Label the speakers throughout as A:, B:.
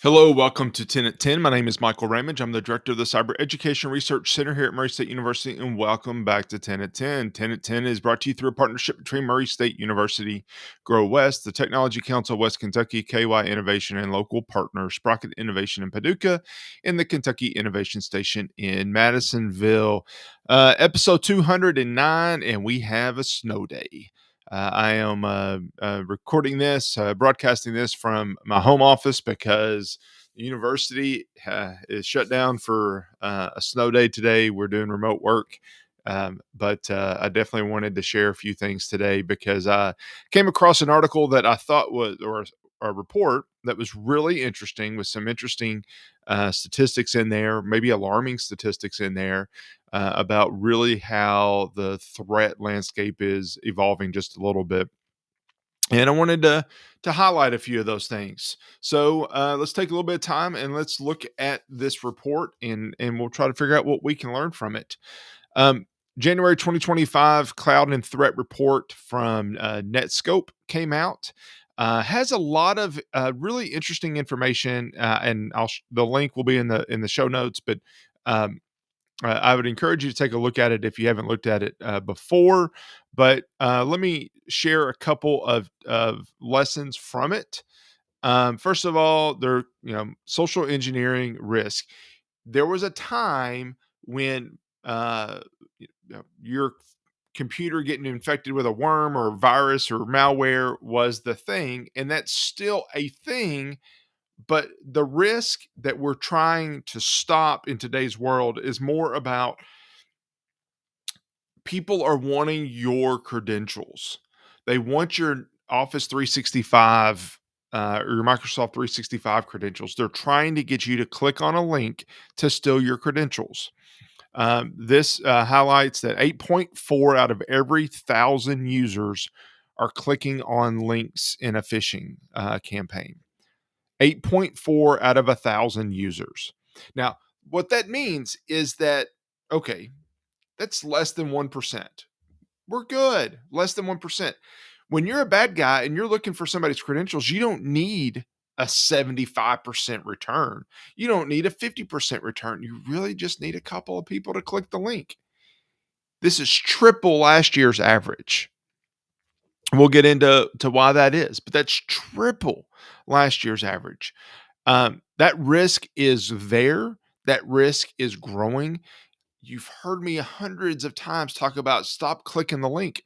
A: Hello, welcome to 10 at 10. My name is Michael Ramage. I'm the director of the Cyber Education Research Center here at Murray State University, and welcome back to 10 at 10. 10 at 10 is brought to you through a partnership between Murray State University, Grow West, the Technology Council of West Kentucky, KY Innovation, and local partner Sprocket Innovation in Paducah, and the Kentucky Innovation Station in Madisonville. Episode 209, and we have a snow day. I am recording this, broadcasting this from my home office because the university is shut down for a snow day today. We're doing remote work. But I definitely wanted to share a few things today because I came across an article that I thought was, or a report that was really interesting with some interesting statistics in there, maybe alarming statistics in there about really how the threat landscape is evolving just a little bit. And I wanted to highlight a few of those things. So let's take a little bit of time and let's look at this report and we'll try to figure out what we can learn from it. Um, January 2025 Cloud and Threat Report from Netscope came out. Has a lot of really interesting information, and the link will be in the show notes. But um, I would encourage you to take a look at it if you haven't looked at it before. But let me share a couple of lessons from it. First of all, social engineering risk. There was a time when your computer getting infected with a worm or virus or malware was the thing, and that's still a thing. But the risk that we're trying to stop in today's world is more about people are wanting your credentials. They want your Office 365 or your Microsoft 365 credentials. They're trying to get you to click on a link to steal your credentials. This highlights that 8.4 out of every 1,000 users are clicking on links in a phishing campaign. 8.4 out of 1,000 users. Now, what that means is that, okay, that's less than 1%. We're good. Less than 1%. When you're a bad guy and you're looking for somebody's credentials, you don't need a 75% return. You don't need a 50% return. You really just need a couple of people to click the link. This is triple last year's average. We'll get into why that is, but that's triple last year's average. That risk is there. That risk is growing. You've heard me hundreds of times talk about stop clicking the link.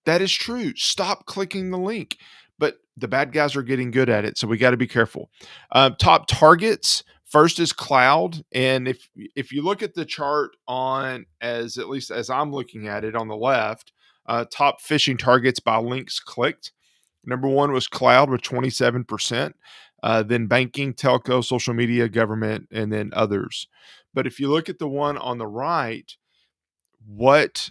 A: That is true. Stop clicking the link. But the bad guys are getting good at it, so we got to be careful. Top targets. First is cloud, and if you look at the chart on as at least as I'm looking at it on the left, top phishing targets by links clicked. Number one was cloud with 27%, then banking, telco, social media, government, and then others. But if you look at the one on the right, what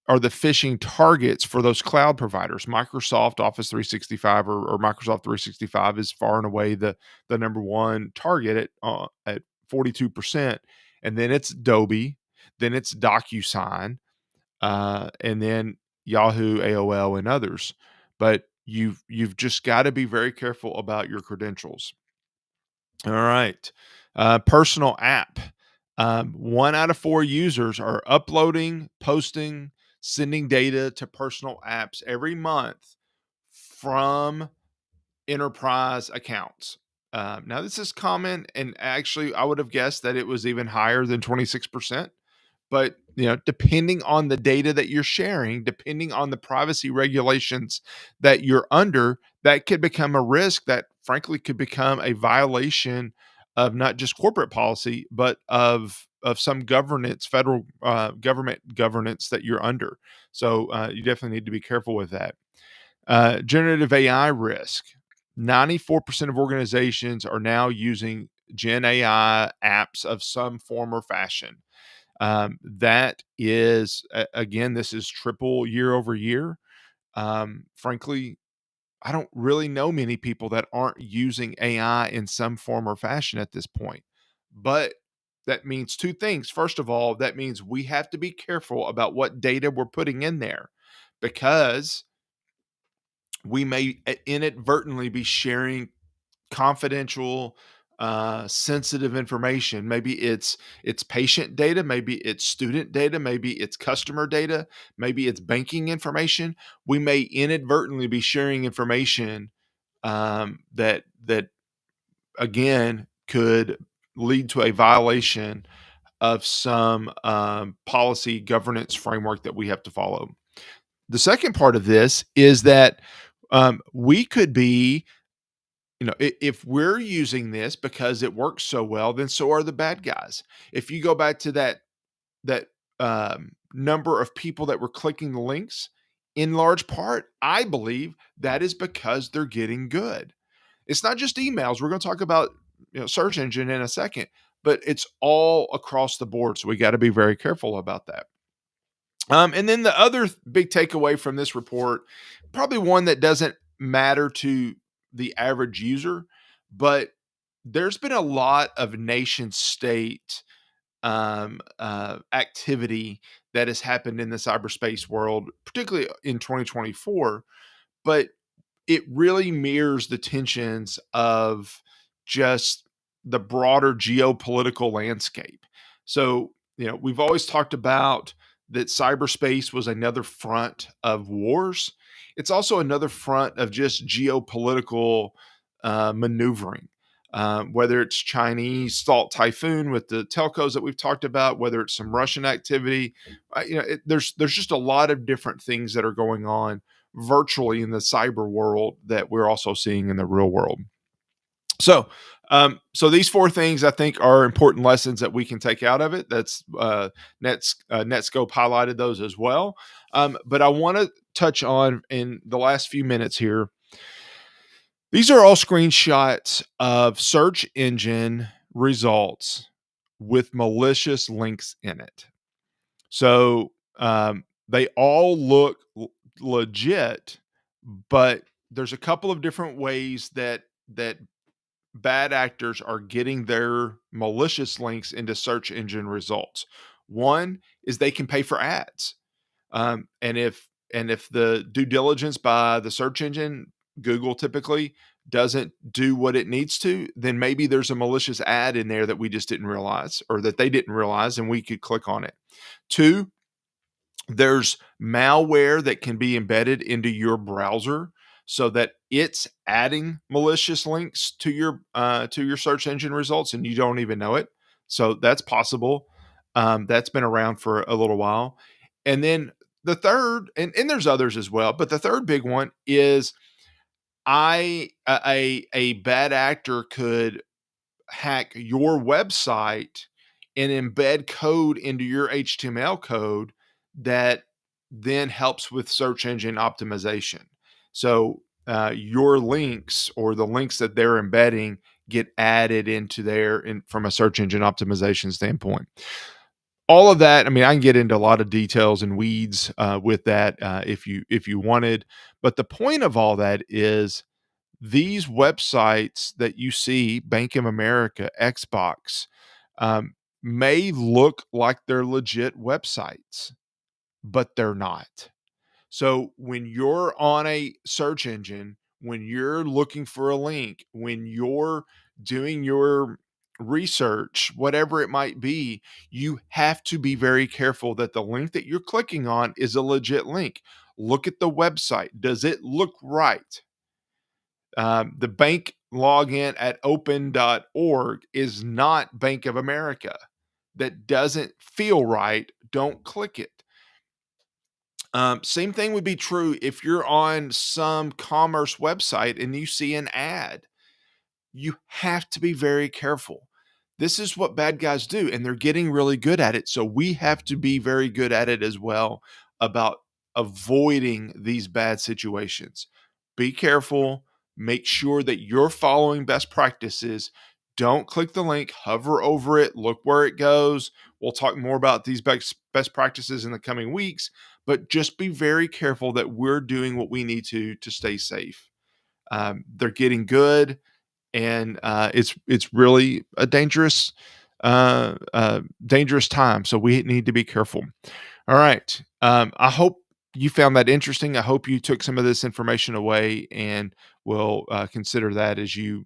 A: are the phishing targets for those cloud providers? Microsoft Office 365 or Microsoft 365 is far and away the number one target at 42%, and then it's Adobe, then it's DocuSign, and then Yahoo, AOL, and others. But you've just got to be very careful about your credentials. All right. Personal app. 1 out of 4 users are uploading, posting, sending data to personal apps every month from enterprise accounts. Now, this is common, and actually, I would have guessed that it was even higher than 26%. But depending on the data that you're sharing, depending on the privacy regulations that you're under, that could become a risk that frankly could become a violation of not just corporate policy, but of some governance, federal government governance that you're under. So you definitely need to be careful with that. Generative AI risk. 94% of organizations are now using Gen AI apps of some form or fashion. That is, again, this is triple year over year. Frankly, I don't really know many people that aren't using AI in some form or fashion at this point. But that means two things. First of all, that means we have to be careful about what data we're putting in there because we may inadvertently be sharing confidential sensitive information. Maybe it's patient data, maybe it's student data, maybe it's customer data, maybe it's banking information. We may inadvertently be sharing information that again could lead to a violation of some policy governance framework that we have to follow. The second part of this is that we could be, if we're using this because it works so well, then so are the bad guys. If you go back to that number of people that were clicking the links, in large part, I believe that is because they're getting good. It's not just emails. We're going to talk about search engine in a second, but it's all across the board. So we got to be very careful about that. And then the other big takeaway from this report, probably one that doesn't matter to the average user, but there's been a lot of nation state activity that has happened in the cyberspace world, particularly in 2024. But it really mirrors the tensions of just the broader geopolitical landscape. So, we've always talked about that cyberspace was another front of wars. It's also another front of just geopolitical maneuvering. Whether it's Chinese Salt Typhoon with the telcos that we've talked about, whether it's some Russian activity, there's just a lot of different things that are going on virtually in the cyber world that we're also seeing in the real world. So these four things I think are important lessons that we can take out of it. That's Netscope highlighted those as well. But I want to touch on in the last few minutes here. These are all screenshots of search engine results with malicious links in it. So they all look legit, but there's a couple of different ways that bad actors are getting their malicious links into search engine results. One is they can pay for ads, and if the due diligence by the search engine, Google typically doesn't do what it needs to, then maybe there's a malicious ad in there that we just didn't realize, or that they didn't realize, and we could click on it. Two, there's malware that can be embedded into your browser so that it's adding malicious links to your search engine results and you don't even know it. So that's possible. That's been around for a little while. And then the third, and there's others as well, but the third big one is a bad actor could hack your website and embed code into your HTML code that then helps with search engine optimization. So your links, or the links that they're embedding, get added into there from a search engine optimization standpoint. All of that, I mean, I can get into a lot of details and weeds with that if you wanted, but the point of all that is these websites that you see, Bank of America, Xbox, may look like they're legit websites, but they're not. So when you're on a search engine, when you're looking for a link, when you're doing your research, whatever it might be, you have to be very careful that the link that you're clicking on is a legit link. Look at the website. Does it look right? The bank login at open.org is not Bank of America. That doesn't feel right. Don't click it. Same thing would be true if you're on some commerce website and you see an ad. You have to be very careful. This is what bad guys do, and they're getting really good at it. So we have to be very good at it as well, about avoiding these bad situations. Be careful. Make sure that you're following best practices. Don't click the link, hover over it, look where it goes. We'll talk more about these best practices in the coming weeks, but just be very careful that we're doing what we need to stay safe. They're getting good, and it's really a dangerous time. So we need to be careful. All right. I hope you found that interesting. I hope you took some of this information away and will consider that as you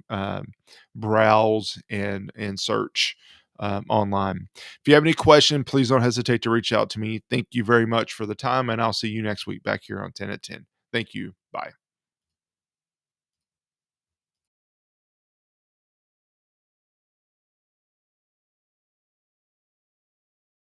A: browse and search online. If you have any question, please don't hesitate to reach out to me. Thank you very much for the time, and I'll see you next week back here on 10 at 10. Thank you. Bye.